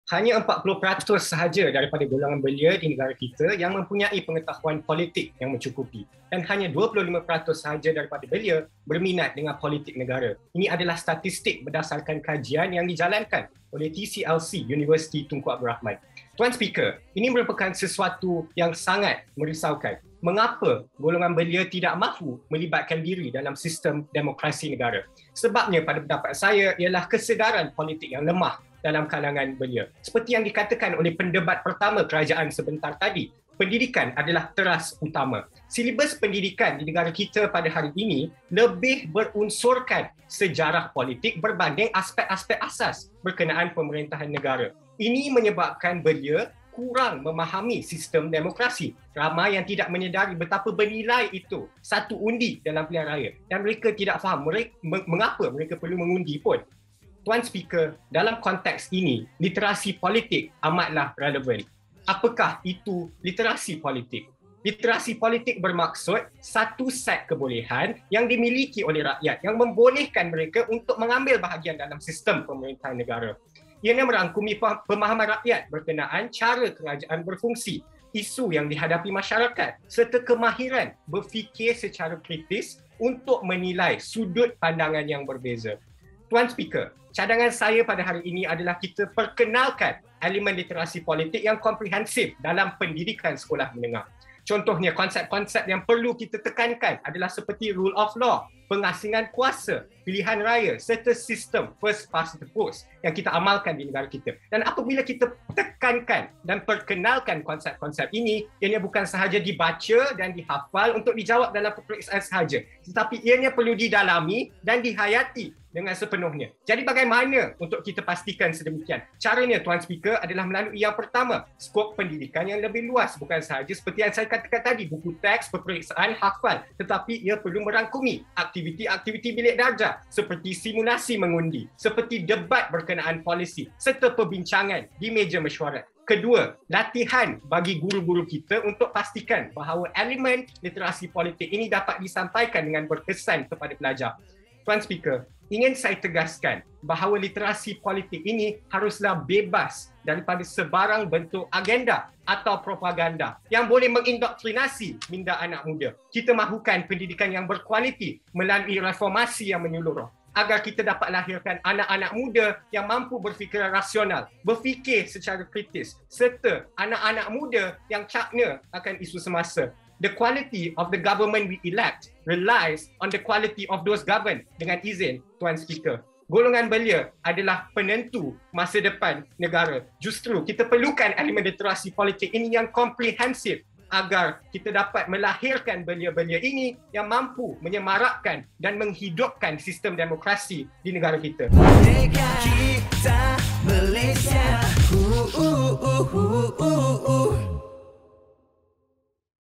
hanya 40% sahaja daripada golongan belia di negara kita yang mempunyai pengetahuan politik yang mencukupi. Dan hanya 25% sahaja daripada belia berminat dengan politik negara. Ini adalah statistik berdasarkan kajian yang dijalankan oleh TCLC Universiti Tunku Abdul Rahman. Tuan Speaker, ini merupakan sesuatu yang sangat merisaukan. Mengapa golongan belia tidak mahu melibatkan diri dalam sistem demokrasi negara? Sebabnya pada pendapat saya ialah kesedaran politik yang lemah dalam kalangan belia. Seperti yang dikatakan oleh pendebat pertama kerajaan sebentar tadi, pendidikan adalah teras utama. Silibus pendidikan di negara kita pada hari ini lebih berunsurkan sejarah politik berbanding aspek-aspek asas berkenaan pemerintahan negara. Ini menyebabkan belia kurang memahami sistem demokrasi. Ramai yang tidak menyedari betapa bernilai itu satu undi dalam pilihan raya. Dan mereka tidak faham mengapa mereka perlu mengundi pun. Tuan Speaker, dalam konteks ini, literasi politik amatlah relevan. Apakah itu literasi politik? Literasi politik bermaksud satu set kebolehan yang dimiliki oleh rakyat yang membolehkan mereka untuk mengambil bahagian dalam sistem pemerintahan negara. Ianya merangkumi pemahaman rakyat berkenaan cara kerajaan berfungsi, isu yang dihadapi masyarakat serta kemahiran berfikir secara kritis untuk menilai sudut pandangan yang berbeza. Tuan Speaker, cadangan saya pada hari ini adalah kita perkenalkan elemen literasi politik yang komprehensif dalam pendidikan sekolah menengah. Contohnya, konsep-konsep yang perlu kita tekankan adalah seperti rule of law, pengasingan kuasa, pilihan raya serta sistem first past the post yang kita amalkan di negara kita. Dan apabila kita tekankan dan perkenalkan konsep-konsep ini, ianya bukan sahaja dibaca dan dihafal untuk dijawab dalam peperiksaan sahaja, tetapi ianya perlu didalami dan dihayati dengan sepenuhnya. Jadi bagaimana untuk kita pastikan sedemikian? Caranya, Tuan Speaker, adalah melalui yang pertama, skop pendidikan yang lebih luas. Bukan sahaja seperti yang saya katakan tadi, buku teks, peperiksaan, hafal. Tetapi ia perlu merangkumi aktiviti-aktiviti bilik darjah seperti simulasi mengundi, seperti debat berkenaan polisi, serta perbincangan di meja mesyuarat. Kedua, latihan bagi guru-guru kita untuk pastikan bahawa elemen literasi politik ini dapat disampaikan dengan berkesan kepada pelajar. Tuan Speaker, ingin saya tegaskan bahawa literasi politik ini haruslah bebas daripada sebarang bentuk agenda atau propaganda yang boleh mengindoktrinasi minda anak muda. Kita mahukan pendidikan yang berkualiti melalui reformasi yang menyeluruh agar kita dapat lahirkan anak-anak muda yang mampu berfikir rasional, berfikir secara kritis, serta anak-anak muda yang cakna akan isu semasa. The quality of the government we elect relies on the quality of those governed. Dengan izin, Tuan Speaker, golongan belia adalah penentu masa depan negara. Justru kita perlukan elemen literasi politik ini yang komprehensif agar kita dapat melahirkan belia-belia ini yang mampu menyemarakkan dan menghidupkan sistem demokrasi di negara kita. Kita Malaysia.